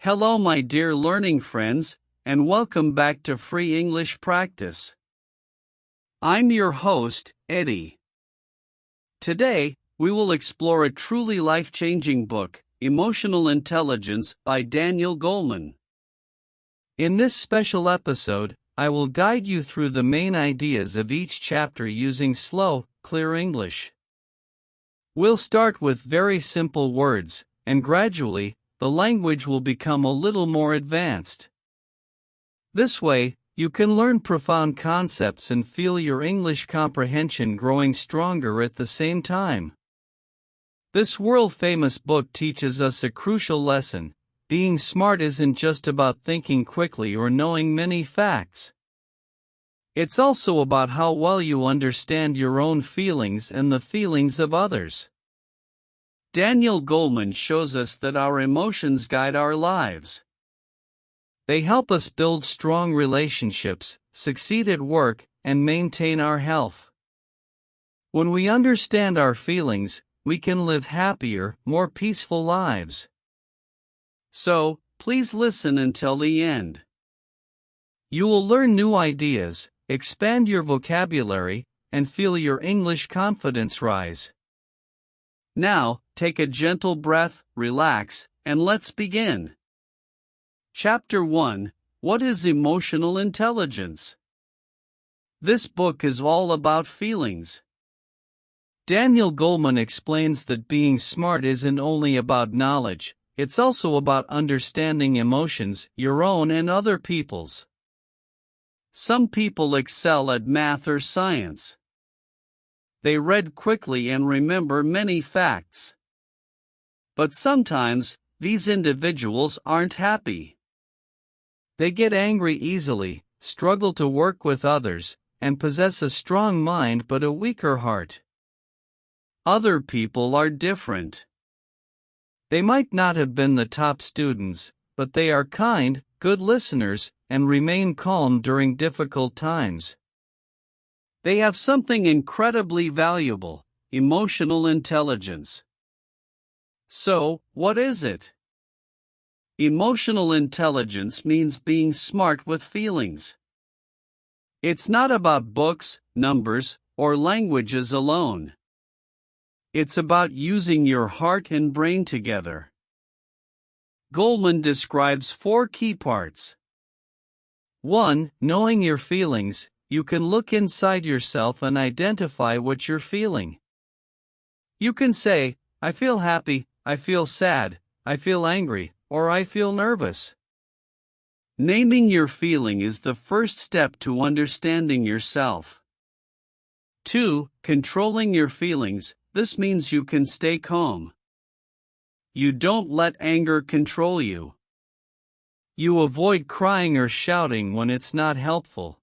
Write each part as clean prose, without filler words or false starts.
Hello, my dear learning friends, and welcome back to Free English Practice. I'm your host, Eddie. Today, we will explore a truly life-changing book, Emotional Intelligence by Daniel Goleman. In this special episode, I will guide you through the main ideas of each chapter using slow, clear English. We'll start with very simple words, and gradually, the language will become a little more advanced. This way, you can learn profound concepts and feel your English comprehension growing stronger at the same time. This world-famous book teaches us a crucial lesson. Being smart isn't just about thinking quickly or knowing many facts. It's also about how well you understand your own feelings and the feelings of others. Daniel Goleman shows us that our emotions guide our lives. They help us build strong relationships, succeed at work, and maintain our health. When we understand our feelings, we can live happier, more peaceful lives. So, please listen until the end. You will learn new ideas, expand your vocabulary, and feel your English confidence rise. Now, take a gentle breath, relax, and let's begin. Chapter 1: What is Emotional Intelligence? This book is all about feelings. Daniel Goleman explains that being smart isn't only about knowledge, it's also about understanding emotions, your own and other people's. Some people excel at math or science. They read quickly and remember many facts. But sometimes, these individuals aren't happy. They get angry easily, struggle to work with others, and possess a strong mind but a weaker heart. Other people are different. They might not have been the top students, but they are kind, good listeners, and remain calm during difficult times. They have something incredibly valuable: emotional intelligence. So, what is it? Emotional intelligence means being smart with feelings. It's not about books, numbers, or languages alone. It's about using your heart and brain together. Goleman describes 4 key parts. 1. Knowing your feelings. You can look inside yourself and identify what you're feeling. You can say, I feel happy, I feel sad, I feel angry, or I feel nervous. Naming your feeling is the first step to understanding yourself. 2. Controlling your feelings. This means you can stay calm. You don't let anger control you. You avoid crying or shouting when it's not helpful.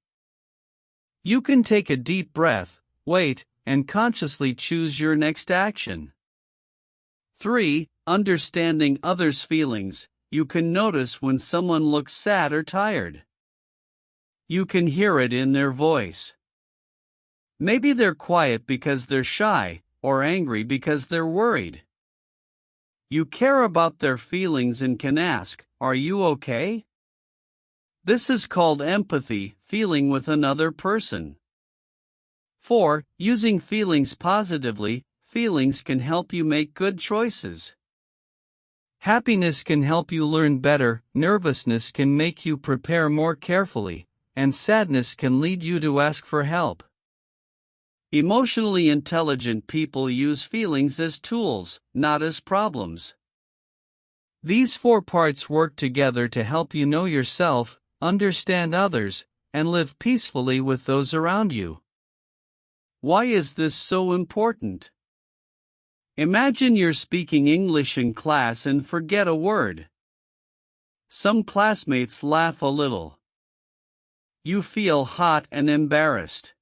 You can take a deep breath, wait, and consciously choose your next action. 3. Understanding others' feelings. You can notice when someone looks sad or tired. You can hear it in their voice. Maybe they're quiet because they're shy, or angry because they're worried. You care about their feelings and can ask, are you okay? This is called empathy, feeling with another person. 4. Using feelings positively. Feelings can help you make good choices. Happiness can help you learn better, nervousness can make you prepare more carefully, and sadness can lead you to ask for help. Emotionally intelligent people use feelings as tools, not as problems. These 4 parts work together to help you know yourself, understand others, and live peacefully with those around you. Why is this so important? Imagine you're speaking English in class and forget a word. Some classmates laugh a little. You feel hot and embarrassed.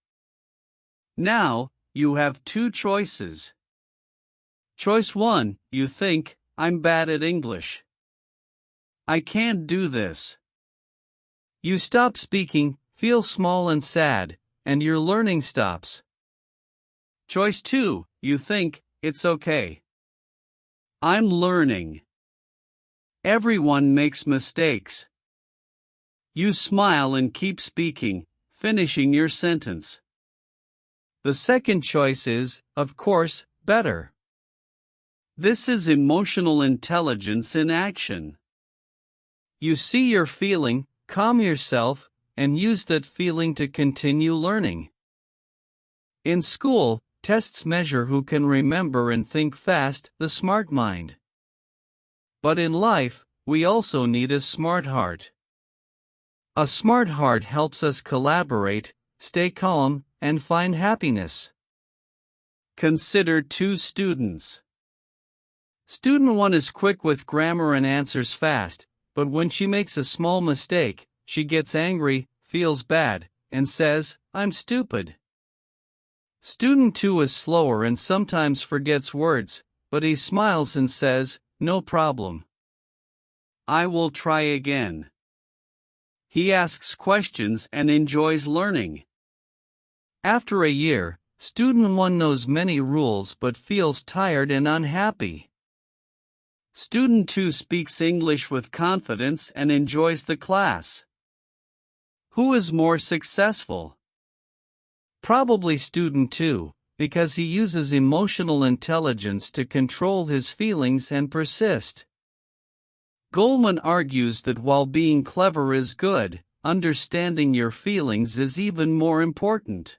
Now, you have 2 choices. Choice 1, you think, I'm bad at English. I can't do this. You stop speaking, feel small and sad, and your learning stops. Choice 2, you think, it's okay. I'm learning. Everyone makes mistakes. You smile and keep speaking, finishing your sentence. The second choice is, of course, better. This is emotional intelligence in action. You see your feeling, calm yourself, and use that feeling to continue learning. In school, tests measure who can remember and think fast, the smart mind. But in life, we also need a smart heart. A smart heart helps us collaborate, stay calm, and find happiness. Consider two students. Student 1 is quick with grammar and answers fast, but when she makes a small mistake, she gets angry, feels bad, and says, "I'm stupid." Student 2 is slower and sometimes forgets words, but he smiles and says, "No problem. I will try again." He asks questions and enjoys learning. After a year, Student 1 knows many rules but feels tired and unhappy. Student 2 speaks English with confidence and enjoys the class. Who is more successful? Probably Student 2, because he uses emotional intelligence to control his feelings and persist. Goleman argues that while being clever is good, understanding your feelings is even more important.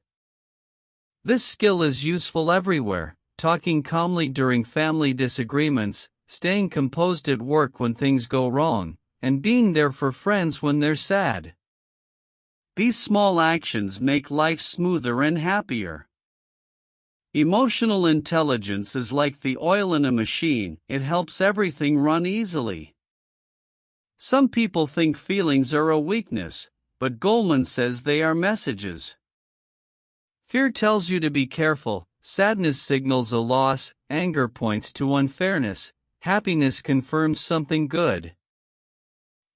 This skill is useful everywhere: talking calmly during family disagreements, staying composed at work when things go wrong, and being there for friends when they're sad. These small actions make life smoother and happier. Emotional intelligence is like the oil in a machine, it helps everything run easily. Some people think feelings are a weakness, but Goleman says they are messages. Fear tells you to be careful, sadness signals a loss, anger points to unfairness, happiness confirms something good.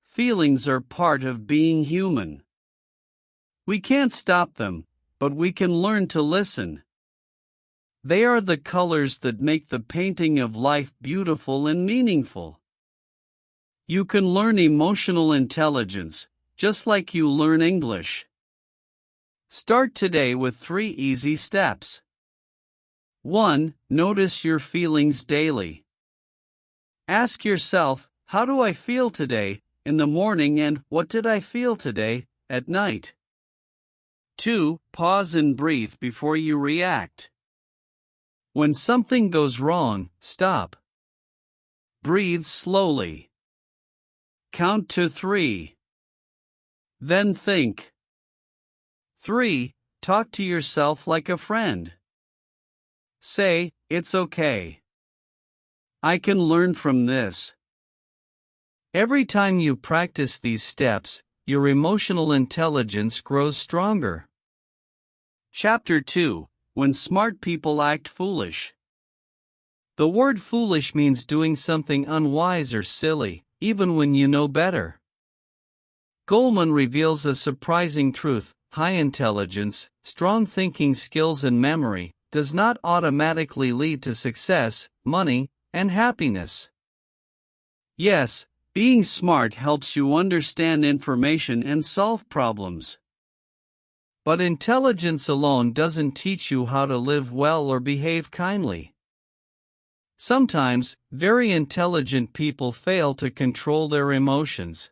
Feelings are part of being human. We can't stop them, but we can learn to listen. They are the colors that make the painting of life beautiful and meaningful. You can learn emotional intelligence, just like you learn English. Start today with 3 easy steps. 1. Notice your feelings daily. Ask yourself, how do I feel today, in the morning, and what did I feel today, at night? 2. Pause and breathe before you react. When something goes wrong, stop. Breathe slowly. Count to 3. Then think. 3. Talk to yourself like a friend. Say, "It's okay. I can learn from this." Every time you practice these steps, your emotional intelligence grows stronger. Chapter 2: When smart people act foolish. The word foolish means doing something unwise or silly, even when you know better. Goleman reveals a surprising truth: high intelligence, strong thinking skills, and memory does not automatically lead to success, money, and happiness. Yes, being smart helps you understand information and solve problems. But intelligence alone doesn't teach you how to live well or behave kindly. Sometimes, very intelligent people fail to control their emotions.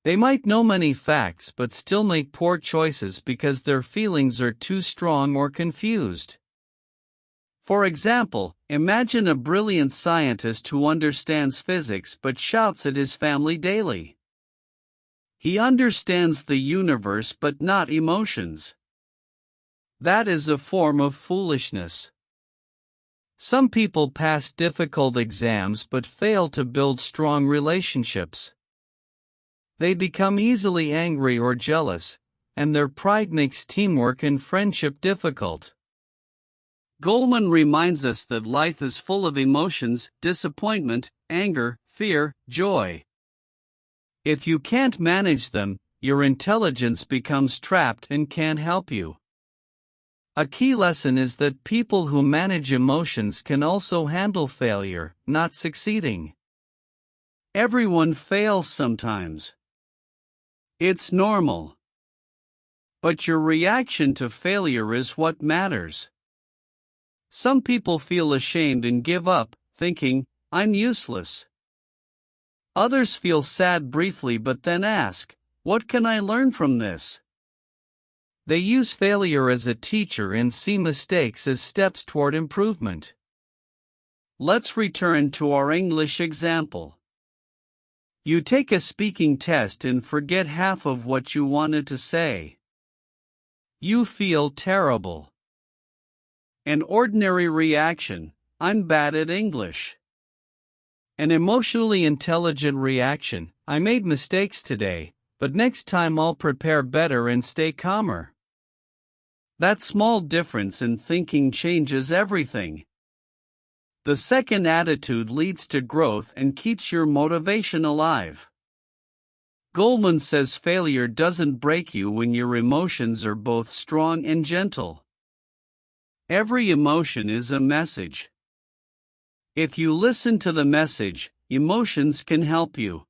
They might know many facts but still make poor choices because their feelings are too strong or confused. For example, imagine a brilliant scientist who understands physics but shouts at his family daily. He understands the universe but not emotions. That is a form of foolishness. Some people pass difficult exams but fail to build strong relationships. They become easily angry or jealous, and their pride makes teamwork and friendship difficult. Goleman reminds us that life is full of emotions: disappointment, anger, fear, joy. If you can't manage them, your intelligence becomes trapped and can't help you. A key lesson is that people who manage emotions can also handle failure, not succeeding. Everyone fails sometimes. It's normal. But your reaction to failure is what matters. Some people feel ashamed and give up, thinking, I'm useless. Others feel sad briefly but then ask, what can I learn from this? They use failure as a teacher and see mistakes as steps toward improvement. Let's return to our English example. You take a speaking test and forget half of what you wanted to say. You feel terrible. An ordinary reaction, I'm bad at English. An emotionally intelligent reaction, I made mistakes today, but next time I'll prepare better and stay calmer. That small difference in thinking changes everything. The second attitude leads to growth and keeps your motivation alive. Goleman says failure doesn't break you when your emotions are both strong and gentle. Every emotion is a message. If you listen to the message, emotions can help you.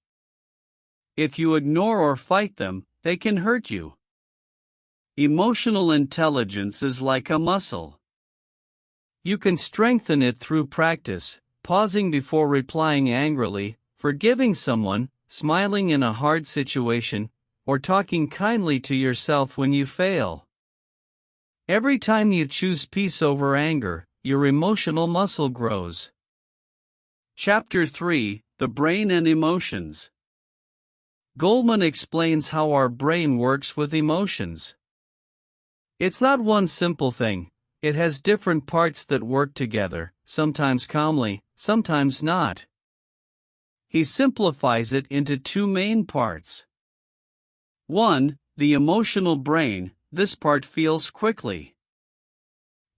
If you ignore or fight them, they can hurt you. Emotional intelligence is like a muscle. You can strengthen it through practice, pausing before replying angrily, forgiving someone, smiling in a hard situation, or talking kindly to yourself when you fail. Every time you choose peace over anger, your emotional muscle grows. Chapter 3: The Brain and Emotions. Goleman explains how our brain works with emotions. It's not one simple thing. It has different parts that work together, sometimes calmly, sometimes not. He simplifies it into two main parts. 1. The emotional brain. This part feels quickly.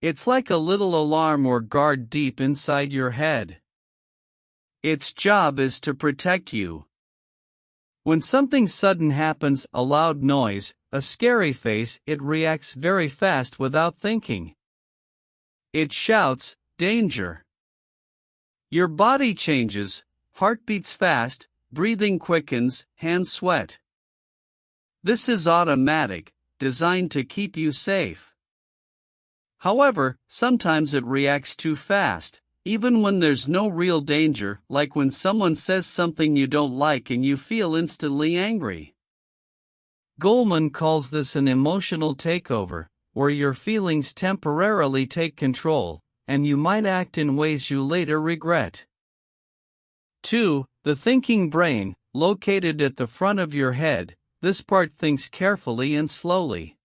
It's like a little alarm or guard deep inside your head. Its job is to protect you. When something sudden happens, a loud noise, a scary face, it reacts very fast without thinking. It shouts, danger. Your body changes, heart beats fast, breathing quickens, hands sweat. This is automatic, designed to keep you safe. However, sometimes it reacts too fast, even when there's no real danger, like when someone says something you don't like and you feel instantly angry. Goleman calls this an emotional takeover, where your feelings temporarily take control, and you might act in ways you later regret. 2. The thinking brain, located at the front of your head. This part thinks carefully and slowly.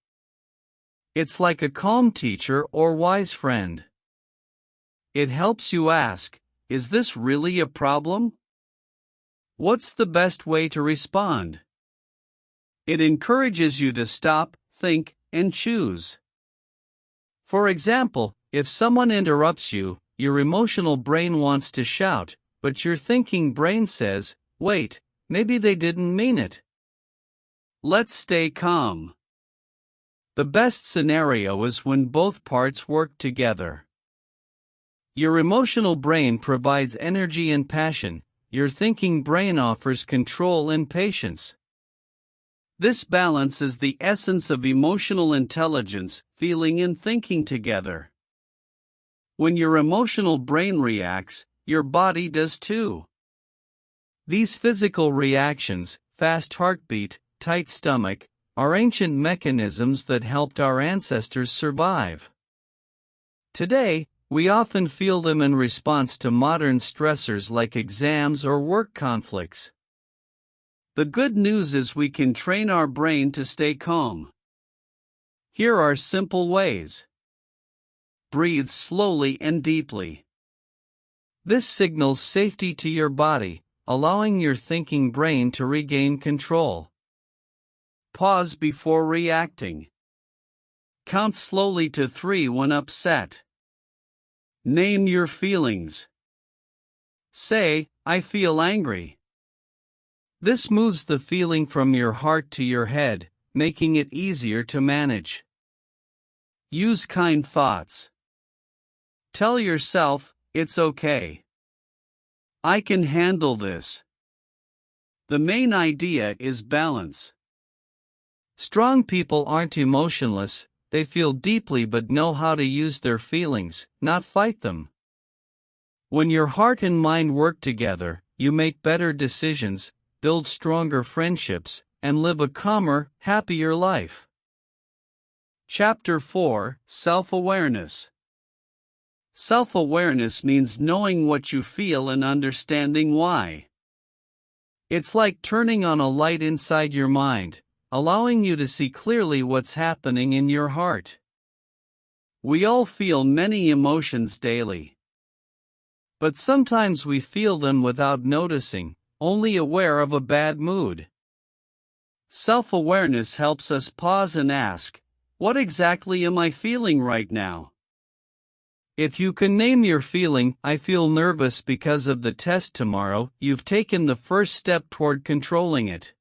It's like a calm teacher or wise friend. It helps you ask, is this really a problem? What's the best way to respond? It encourages you to stop, think, and choose. For example, if someone interrupts you, your emotional brain wants to shout, but your thinking brain says, wait, maybe they didn't mean it. Let's stay calm. The best scenario is when both parts work together. Your emotional brain provides energy and passion, your thinking brain offers control and patience. This balance is the essence of emotional intelligence, feeling and thinking together. When your emotional brain reacts, your body does too. These physical reactions, fast heartbeat, tight stomach, are ancient mechanisms that helped our ancestors survive. Today, we often feel them in response to modern stressors like exams or work conflicts. The good news is we can train our brain to stay calm. Here are simple ways. Breathe slowly and deeply. This signals safety to your body, allowing your thinking brain to regain control. Pause before reacting. Count slowly to 3 when upset. Name your feelings. Say, I feel angry. This moves the feeling from your heart to your head, making it easier to manage. Use kind thoughts. Tell yourself, it's okay. I can handle this. The main idea is balance. Strong people aren't emotionless, they feel deeply but know how to use their feelings, not fight them. When your heart and mind work together, you make better decisions, build stronger friendships, and live a calmer, happier life. Chapter 4: Self-Awareness. Self-awareness means knowing what you feel and understanding why. It's like turning on a light inside your mind, allowing you to see clearly what's happening in your heart. We all feel many emotions daily. But sometimes we feel them without noticing, only aware of a bad mood. Self-awareness helps us pause and ask, what exactly am I feeling right now? If you can name your feeling, I feel nervous because of the test tomorrow, you've taken the first step toward controlling it.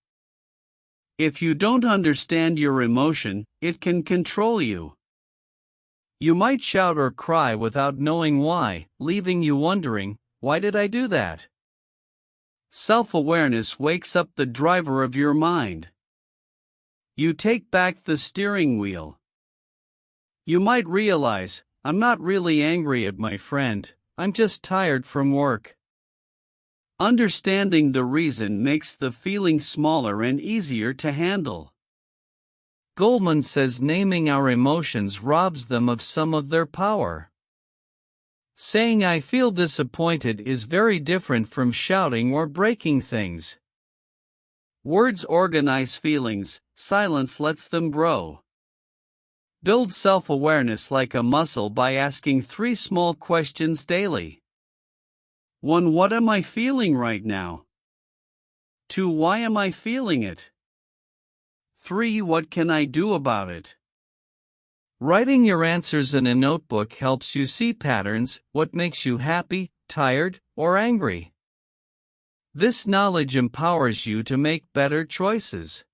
If you don't understand your emotion, it can control you. You might shout or cry without knowing why, leaving you wondering, why did I do that? Self-awareness wakes up the driver of your mind. You take back the steering wheel. You might realize, I'm not really angry at my friend, I'm just tired from work. Understanding the reason makes the feeling smaller and easier to handle. Goleman says naming our emotions robs them of some of their power. Saying I feel disappointed is very different from shouting or breaking things. Words organize feelings, silence lets them grow. Build self-awareness like a muscle by asking 3 small questions daily. 1. What am I feeling right now? 2. Why am I feeling it? 3. What can I do about it? Writing your answers in a notebook helps you see patterns, what makes you happy, tired, or angry. This knowledge empowers you to make better choices.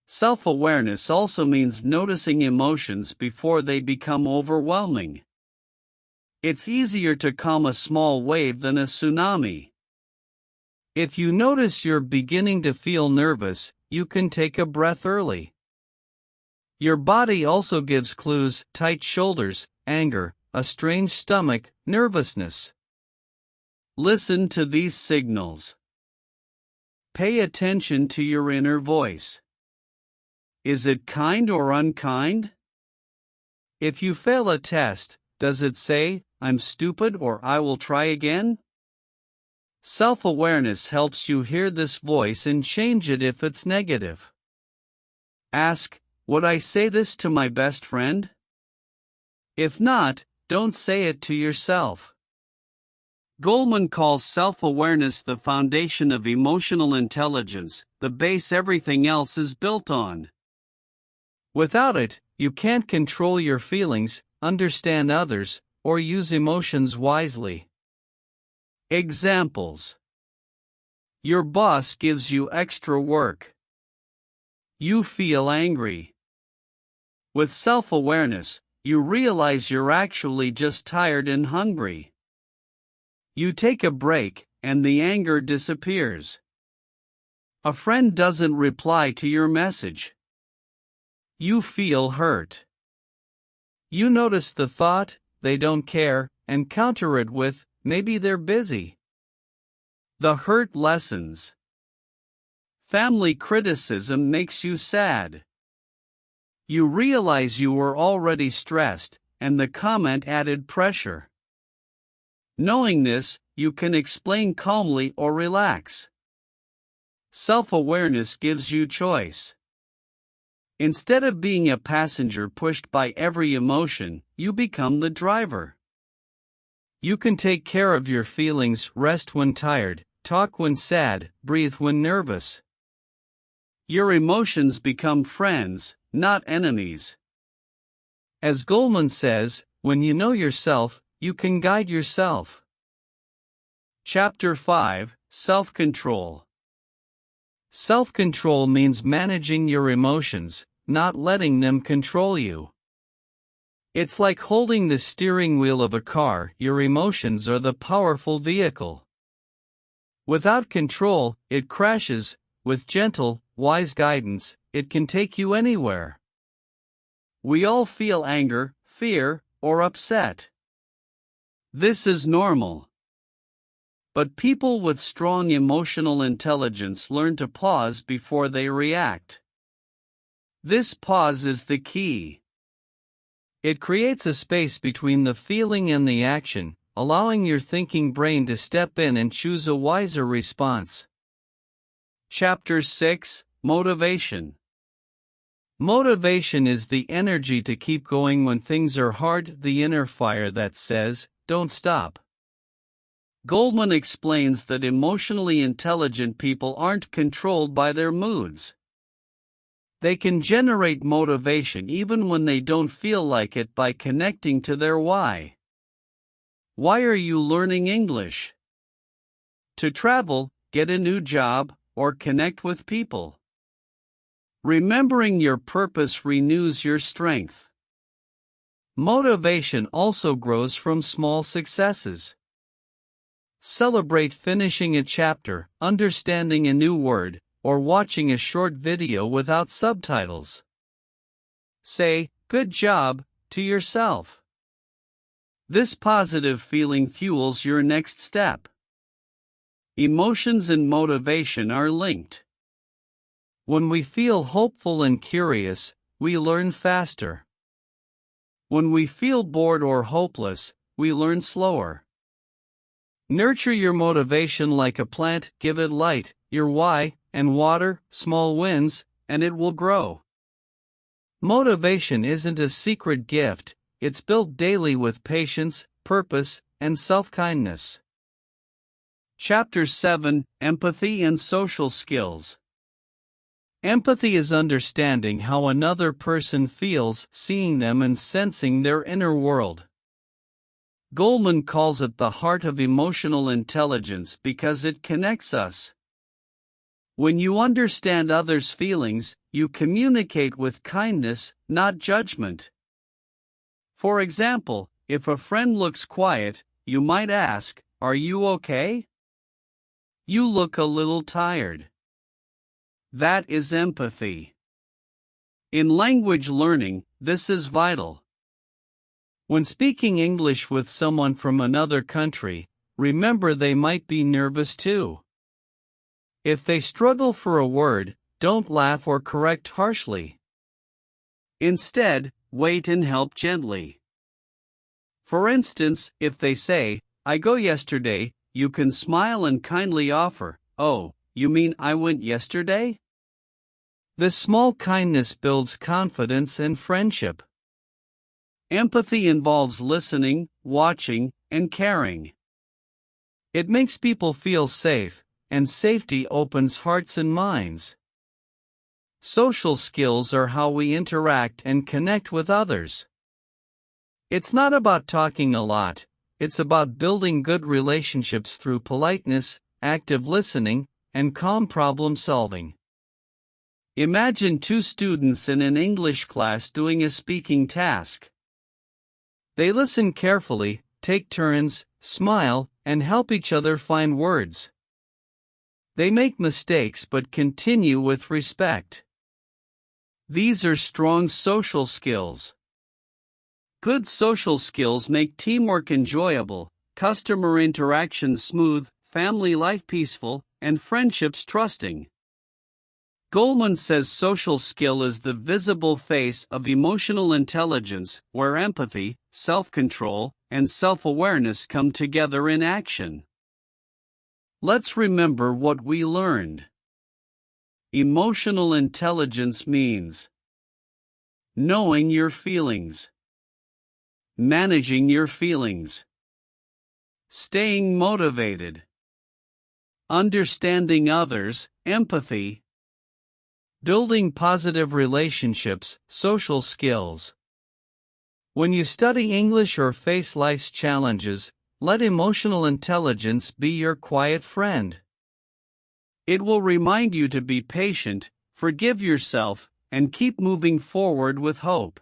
Self-awareness also means noticing emotions before they become overwhelming. It's easier to calm a small wave than a tsunami. If you notice you're beginning to feel nervous, you can take a breath early. Your body also gives clues: tight shoulders, anger, a strange stomach, nervousness. Listen to these signals. Pay attention to your inner voice. Is it kind or unkind? If you fail a test, does it say, I'm stupid or I will try again? Self-awareness helps you hear this voice and change it if it's negative. Ask, would I say this to my best friend? If not, don't say it to yourself. Goleman calls self-awareness the foundation of emotional intelligence, the base everything else is built on. Without it, you can't control your feelings, understand others, or use emotions wisely. Examples. Your boss gives you extra work. You feel angry. With self-awareness, you realize you're actually just tired and hungry. You take a break, and the anger disappears. A friend doesn't reply to your message. You feel hurt. You notice the thought, they don't care, and counter it with, maybe they're busy. The hurt lessens. Family criticism makes you sad. You realize you were already stressed, and the comment added pressure. Knowing this, you can explain calmly or relax. Self-awareness gives you choice. Instead of being a passenger pushed by every emotion, you become the driver. You can take care of your feelings, rest when tired, talk when sad, breathe when nervous. Your emotions become friends, not enemies. As Goleman says, when you know yourself, you can guide yourself. Chapter 5: Self-Control. Self-control means managing your emotions, not letting them control you. It's like holding the steering wheel of a car. Your emotions are the powerful vehicle. Without control, it crashes. With gentle, wise guidance, it can take you anywhere. We all feel anger, fear, or upset. This is normal. But people with strong emotional intelligence learn to pause before they react. This pause is the key. It creates a space between the feeling and the action, allowing your thinking brain to step in and choose a wiser response. Chapter 6: Motivation. Motivation is the energy to keep going when things are hard, the inner fire that says, "Don't stop." Goleman explains that emotionally intelligent people aren't controlled by their moods. They can generate motivation even when they don't feel like it by connecting to their why. Why are you learning English? To travel, get a new job, or connect with people. Remembering your purpose renews your strength. Motivation also grows from small successes. Celebrate finishing a chapter, understanding a new word, or watching a short video without subtitles. Say, "Good job," to yourself. This positive feeling fuels your next step. Emotions and motivation are linked. When we feel hopeful and curious, we learn faster. When we feel bored or hopeless, we learn slower. Nurture your motivation like a plant, give it light, your why, and water, small wins, and it will grow. Motivation isn't a secret gift, it's built daily with patience, purpose, and self-kindness. Chapter 7: Empathy and Social Skills. Empathy is understanding how another person feels, seeing them and sensing their inner world. Goleman calls it the heart of emotional intelligence because it connects us. When you understand others' feelings, you communicate with kindness, not judgment. For example, if a friend looks quiet, you might ask, "Are you okay? You look a little tired." That is empathy. In language learning, this is vital. When speaking English with someone from another country, remember they might be nervous too. If they struggle for a word, don't laugh or correct harshly. Instead, wait and help gently. For instance, if they say, "I go yesterday," you can smile and kindly offer, "Oh, you mean I went yesterday?" This small kindness builds confidence and friendship. Empathy involves listening, watching, and caring. It makes people feel safe, and safety opens hearts and minds. Social skills are how we interact and connect with others. It's not about talking a lot, it's about building good relationships through politeness, active listening, and calm problem solving. Imagine two students in an English class doing a speaking task. They listen carefully, take turns, smile, and help each other find words. They make mistakes but continue with respect. These are strong social skills. Good social skills make teamwork enjoyable, customer interactions smooth, family life peaceful, and friendships trusting. Goleman says social skill is the visible face of emotional intelligence, where empathy, self-control, and self-awareness come together in action. Let's remember what we learned. Emotional intelligence means knowing your feelings, managing your feelings, staying motivated, understanding others, empathy, building positive relationships, social skills. When you study English or face life's challenges, let emotional intelligence be your quiet friend. It will remind you to be patient, forgive yourself, and keep moving forward with hope.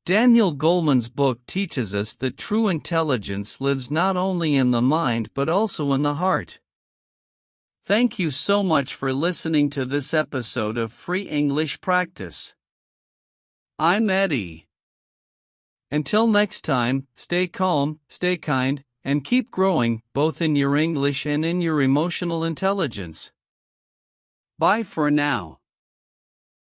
Daniel Goleman's book teaches us that true intelligence lives not only in the mind but also in the heart. Thank you so much for listening to this episode of Free English Practice. I'm Eddie. Until next time, stay calm, stay kind, and keep growing, both in your English and in your emotional intelligence. Bye for now.